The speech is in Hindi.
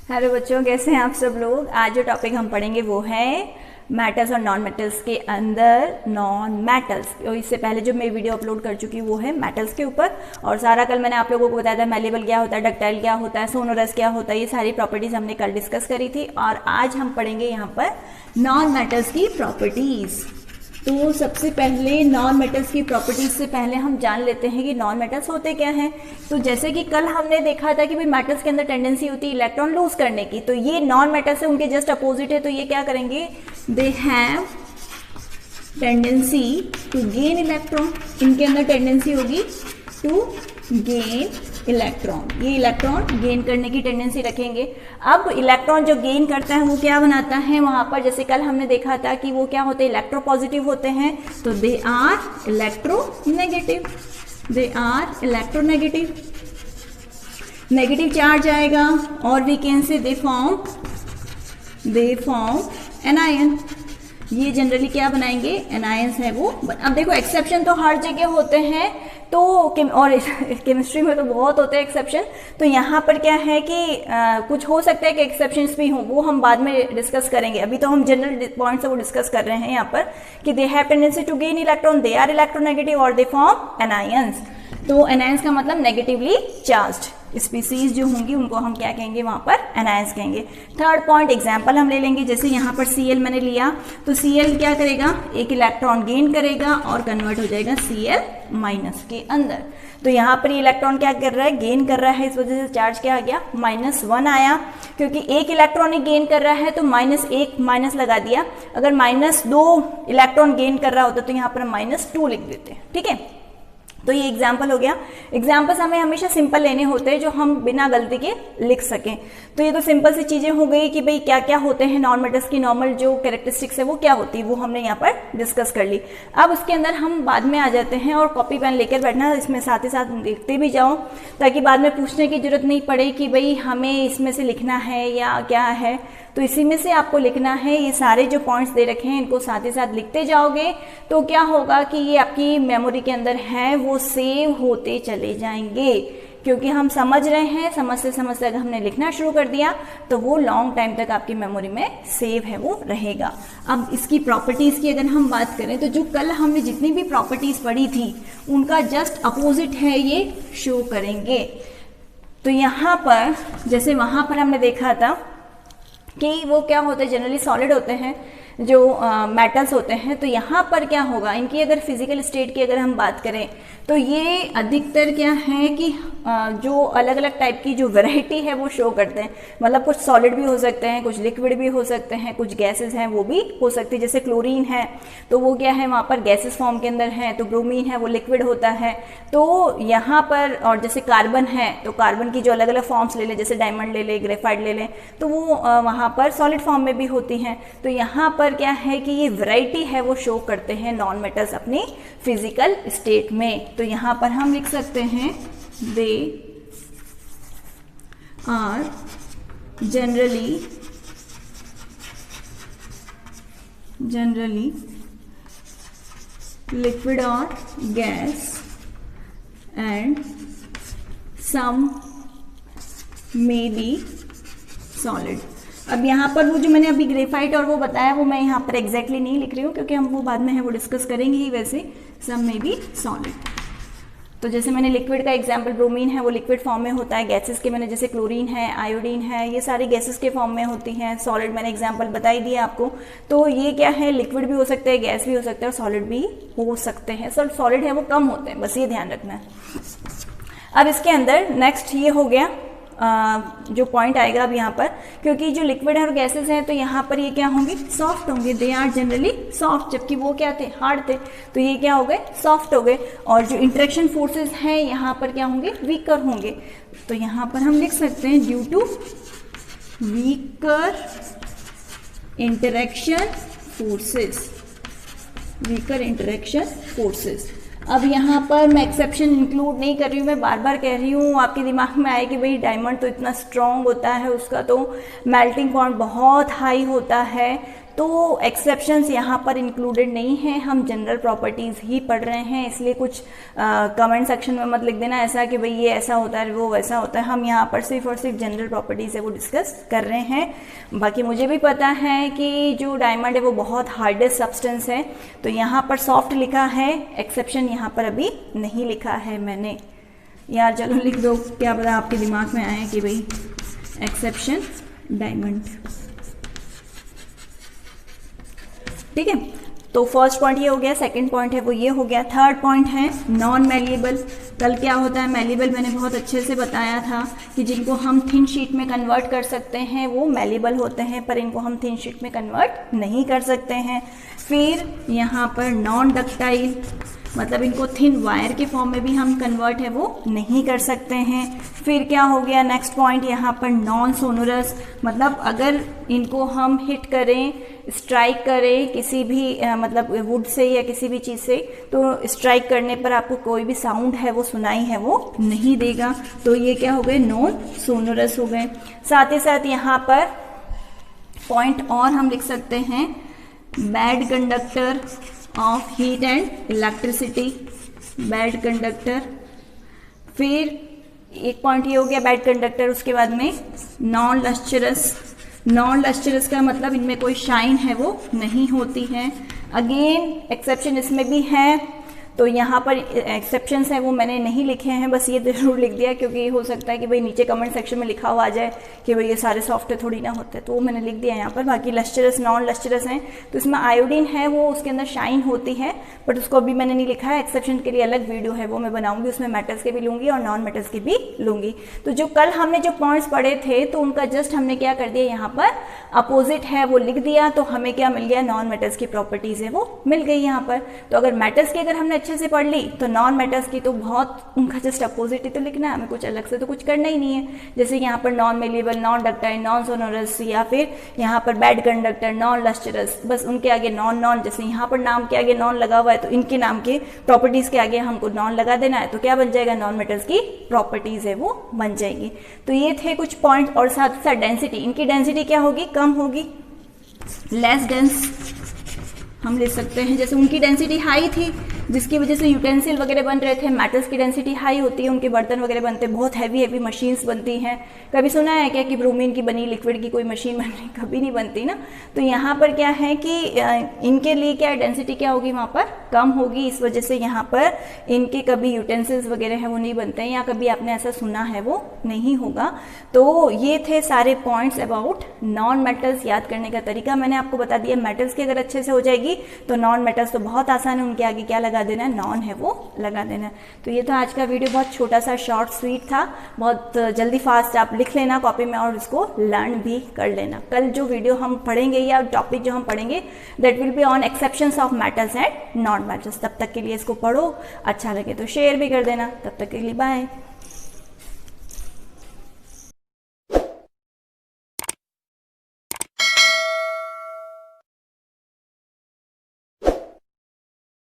हेलो बच्चों, कैसे हैं आप सब लोग। आज जो टॉपिक हम पढ़ेंगे वो है मेटल्स और नॉन मेटल्स के अंदर नॉन मेटल्स। तो इससे पहले जो मैं वीडियो अपलोड कर चुकी हूँ वो है मेटल्स के ऊपर, और सारा कल मैंने आप लोगों को बताया था मैलेबल क्या होता है, डक्टाइल क्या होता है, सोनोरस क्या होता है, ये सारी प्रॉपर्टीज हमने कल डिस्कस करी थी। और आज हम पढ़ेंगे यहाँ पर नॉन मेटल्स की प्रॉपर्टीज। तो सबसे पहले नॉन मेटल्स की प्रॉपर्टीज से पहले हम जान लेते हैं कि नॉन मेटल्स होते क्या हैं। तो जैसे कि कल हमने देखा था कि भाई मेटल्स के अंदर टेंडेंसी होती है इलेक्ट्रॉन लूज करने की, तो ये नॉन मेटल्स है उनके जस्ट अपोजिट है। तो ये क्या करेंगे, they have tendency to gain electron. इनके अंदर टेंडेंसी होगी टू गेन इलेक्ट्रॉन, ये इलेक्ट्रॉन गेन करने की टेंडेंसी रखेंगे। अब इलेक्ट्रॉन जो गेन करता है वो क्या बनाता है वहां पर, जैसे कल हमने देखा था कि वो क्या होते हैं, इलेक्ट्रोपॉजिटिव होते हैं। तो they are electronegative, they are electronegative, negative charge आएगा। और we can say they form anion. ये जनरली क्या बनाएंगे, एनायंस है वो। अब देखो एक्सेप्शन तो हर जगह होते हैं, तो और केमिस्ट्री में तो बहुत होते हैं एक्सेप्शन। तो यहाँ पर क्या है कि कुछ हो सकता है कि एक्सेप्शंस भी हों, वो हम बाद में डिस्कस करेंगे। अभी तो हम जनरल पॉइंट्स वो डिस्कस कर रहे हैं यहाँ पर कि they have tendency to gain electron, they are electronegative और दे फॉर्म एनायंस। तो एनायंस का मतलब नेगेटिवली चार्ज्ड स्पीसीज जो होंगी उनको हम क्या कहेंगे, वहां पर एनायंस कहेंगे। थर्ड पॉइंट एग्जांपल हम ले लेंगे, जैसे यहाँ पर Cl मैंने लिया, तो Cl क्या करेगा, एक इलेक्ट्रॉन गेन करेगा और कन्वर्ट हो जाएगा Cl माइनस के अंदर। तो यहाँ पर ये इलेक्ट्रॉन क्या कर रहा है, गेन कर रहा है, इस वजह से चार्ज क्या आ गया, -1 आया। क्योंकि एक इलेक्ट्रॉन ही गेन कर रहा है तो -1 माइनस लगा दिया। अगर -2 इलेक्ट्रॉन गेन कर रहा होता तो यहाँ पर हम -2 लिख देते हैं, ठीक है। तो ये एग्जाम्पल हो गया। एग्जाम्पल्स हमें हमेशा सिंपल लेने होते हैं जो हम बिना गलती के लिख सकें। तो ये तो सिंपल सी चीजें हो गई कि भाई क्या क्या होते हैं नॉन मेटल्स की, नॉर्मल जो कैरेक्टरिस्टिक्स है वो क्या होती है, वो हमने यहाँ पर डिस्कस कर ली। अब उसके अंदर हम बाद में आ जाते हैं, और कॉपी पेन लेकर बैठना, इसमें साथ ही साथ लिखते भी जाओ ताकि बाद में पूछने की जरूरत नहीं पड़े कि भाई हमें इसमें से लिखना है या क्या है। तो इसी में से आपको लिखना है। ये सारे जो पॉइंट्स दे रखे हैं इनको साथ ही साथ लिखते जाओगे तो क्या होगा कि ये आपकी मेमोरी के अंदर है वो सेव होते चले जाएंगे। क्योंकि हम समझ रहे हैं, समझते समझते अगर हमने लिखना शुरू कर दिया तो वो लॉन्ग टाइम तक आपकी मेमोरी में सेव है वो रहेगा। अब इसकी प्रॉपर्टीज की अगर हम बात करें तो जो कल हमने जितनी भी प्रॉपर्टीज पढ़ी थी उनका जस्ट अपोजिट है ये शो करेंगे। तो यहाँ पर जैसे वहां पर हमने देखा था कि वो क्या होते हैं, जनरली सॉलिड होते हैं जो मेटल्स होते हैं। तो यहाँ पर क्या होगा, इनकी अगर फिजिकल स्टेट की अगर हम बात करें तो ये अधिकतर क्या है कि जो अलग अलग टाइप की जो वैरायटी है वो शो करते हैं। मतलब कुछ सॉलिड भी हो सकते हैं, कुछ लिक्विड भी हो सकते हैं, कुछ गैसेस हैं वो भी हो सकती है। जैसे क्लोरीन है तो वो क्या है, वहाँ पर गैसेस फॉर्म के अंदर है। तो ब्रोमीन है वो लिक्विड होता है। तो यहाँ पर और जैसे कार्बन है तो कार्बन की जो अलग अलग फॉर्म्स ले लें, जैसे डायमंड ले लें, ग्रेफाइट ले लें, तो वो वहाँ पर सॉलिड फॉर्म में भी होती हैं। तो यहाँ पर क्या है कि ये वैरायटी है वो शो करते हैं नॉन मेटल्स अपनी फिजिकल स्टेट में। तो यहाँ पर हम लिख सकते हैं दे आर जनरली लिक्विड और gas and some may be solid. अब यहाँ पर वो जो मैंने अभी ग्रेफाइट और वो बताया वो मैं यहाँ पर एग्जैक्टली नहीं लिख रही हूँ क्योंकि हम वो बाद में है वो डिस्कस करेंगे ही। वैसे सम में भी सॉलिड, तो जैसे मैंने लिक्विड का एग्जांपल ब्रोमीन है वो लिक्विड फॉर्म में होता है। गैसेस के मैंने जैसे क्लोरीन है, आयोडीन है, ये सारी गैसेस के फॉर्म में होती हैं। सॉलिड मैंने एग्जांपल बता ही दिया आपको। तो ये क्या है, लिक्विड भी हो सकते हैं, गैस भी हो सकता है और सॉलिड भी हो सकते हैं। सॉलिड है वो कम होते हैं, बस ये ध्यान रखना है। अब इसके अंदर नेक्स्ट ये हो गया जो पॉइंट आएगा अब यहाँ पर, क्योंकि जो लिक्विड है और गैसेस हैं तो यहाँ पर ये क्या होंगे, सॉफ्ट होंगे। दे आर जनरली सॉफ्ट, जबकि वो क्या थे, हार्ड थे। तो ये क्या हो गए, सॉफ्ट हो गए। और जो इंटरेक्शन फोर्सेस हैं यहाँ पर क्या होंगे, वीकर होंगे। तो यहाँ पर हम लिख सकते हैं due to weaker interaction forces, weaker interaction forces. अब यहाँ पर मैं एक्सेप्शन इंक्लूड नहीं कर रही हूँ, मैं बार बार कह रही हूँ, आपके दिमाग में आए कि भाई डायमंड तो इतना स्ट्रॉन्ग होता है, उसका तो मेल्टिंग पॉइंट बहुत हाई होता है। तो एक्सेप्शंस यहाँ पर इंक्लूडेड नहीं है, हम जनरल प्रॉपर्टीज़ ही पढ़ रहे हैं, इसलिए कुछ कमेंट सेक्शन में मत लिख देना ऐसा कि भाई ये ऐसा होता है वो वैसा होता है। हम यहाँ पर सिर्फ और सिर्फ जनरल प्रॉपर्टीज़ है वो डिस्कस कर रहे हैं। बाकी मुझे भी पता है कि जो डायमंड है वो बहुत हार्डेस्ट सब्सटेंस है, तो यहाँ पर सॉफ्ट लिखा है, एक्सेप्शन यहाँ पर अभी नहीं लिखा है मैंने। यार चलो लिख दो, क्या पता आपके दिमाग में आए कि भाई एक्सेप्शन डायमंड। ठीक है, तो फर्स्ट पॉइंट ये हो गया, सेकंड पॉइंट है वो ये हो गया। थर्ड पॉइंट है नॉन मैलिएबल। कल क्या होता है मैलिएबल, मैंने बहुत अच्छे से बताया था कि जिनको हम थिन शीट में कन्वर्ट कर सकते हैं वो मैलिएबल होते हैं, पर इनको हम थिन शीट में कन्वर्ट नहीं कर सकते हैं। फिर यहाँ पर नॉन डक्टाइल, मतलब इनको थिन वायर के फॉर्म में भी हम कन्वर्ट है वो नहीं कर सकते हैं। फिर क्या हो गया नेक्स्ट पॉइंट, यहाँ पर नॉन सोनोरस, मतलब अगर इनको हम हिट करें, स्ट्राइक करें किसी भी मतलब वुड से या किसी भी चीज़ से, तो स्ट्राइक करने पर आपको कोई भी साउंड है वो सुनाई है वो नहीं देगा, तो ये क्या हो गए, नॉन सोनोरस हो गए। साथ ही साथ यहाँ पर पॉइंट और हम लिख सकते हैं, bad conductor of heat and electricity, bad conductor. फिर एक पॉइंट ये हो गया बैड कंडक्टर, उसके बाद में नॉन लस्चरस। नॉन लस्चरस का मतलब इनमें कोई शाइन है वो नहीं होती है। अगेन एक्सेप्शन इसमें भी है, तो यहाँ पर एक्सेप्शंस हैं वो मैंने नहीं लिखे हैं, बस ये जरूर लिख दिया क्योंकि हो सकता है कि भाई नीचे कमेंट सेक्शन में लिखा हुआ आ जाए कि भाई ये सारे सॉफ्टवेयर थोड़ी ना होते, तो वो मैंने लिख दिया यहाँ पर। बाकी लस्चरस नॉन लस्चरस हैं, तो इसमें आयोडीन है वो उसके अंदर शाइन होती है, बट उसको अभी मैंने नहीं लिखा है। एक्सेप्शन के लिए अलग वीडियो है वो मैं बनाऊंगी, उसमें मेटल्स के भी लूँगी और नॉन मेटल्स के भी लूँगी। तो जो कल हमने जो पॉइंट्स पढ़े थे तो उनका जस्ट हमने क्या कर दिया, यहाँ पर अपोजिट है वो लिख दिया, तो हमें क्या मिल गया, नॉन मेटल्स की प्रॉपर्टीज़ है वो मिल गई यहाँ पर। तो अगर मेटल्स की अगर हमने अच्छे से पढ़ ली तो नॉन मेटल्स की तो बहुत उनका जस्ट अपोजिट ही तो लिखना है, हमें कुछ अलग से तो कुछ करना ही नहीं है। जैसे यहाँ पर non malleable, non ductile, non sonorous, या फिर यहाँ पर बैड कंडक्टर, नॉन लस्टरस, बस उनके आगे नॉन नॉन, जैसे यहाँ पर नाम के आगे नॉन लगा हुआ है तो इनके नाम के प्रॉपर्टीज के आगे हमको नॉन लगा देना है, तो क्या बन जाएगा, नॉन मेटल्स की प्रॉपर्टीज है वो बन जाएगी। तो ये थे कुछ पॉइंट, और साथ साथ डेंसिटी, इनकी डेंसिटी क्या होगी, कम होगी, लेस डेंस हम ले सकते हैं। जैसे उनकी डेंसिटी हाई थी जिसकी वजह से यूटेंसिल वगैरह बन रहे थे, मेटल्स की डेंसिटी हाई होती है, उनके बर्तन वगैरह बनते हैं, बहुत हैवी हैवी मशीन्स बनती हैं। कभी सुना है क्या कि ब्रोमीन की बनी लिक्विड की कोई मशीन बन रही, कभी नहीं बनती ना। तो यहाँ पर क्या है कि इनके लिए क्या डेंसिटी क्या होगी, वहाँ पर कम होगी, इस वजह से यहाँ पर इनके कभी यूटेंसिल्स वगैरह हैं वो नहीं बनते हैं, या कभी आपने ऐसा सुना है वो नहीं होगा। तो ये थे सारे पॉइंट्स अबाउट नॉन मेटल्स। याद करने का तरीका मैंने आपको बता दिया, मेटल्स की अगर अच्छे से हो जाएगी तो नॉन मेटल्स तो बहुत आसान है, उनके आगे क्या लगा देना है, नॉन है वो लगा देना है। तो ये तो आज का वीडियो बहुत छोटा सा शॉर्ट स्वीट था, बहुत जल्दी फास्ट आप लिख लेना कॉपी में और इसको लर्न भी कर लेना। कल जो वीडियो हम पढ़ेंगे या टॉपिक जो हम पढ़ेंगे that will be on exceptions of metals and non metals. तब तक के लिए इसको पढ़ो, अच्छा लगे तो शेयर भी कर देना। तब तक के लिए बाय।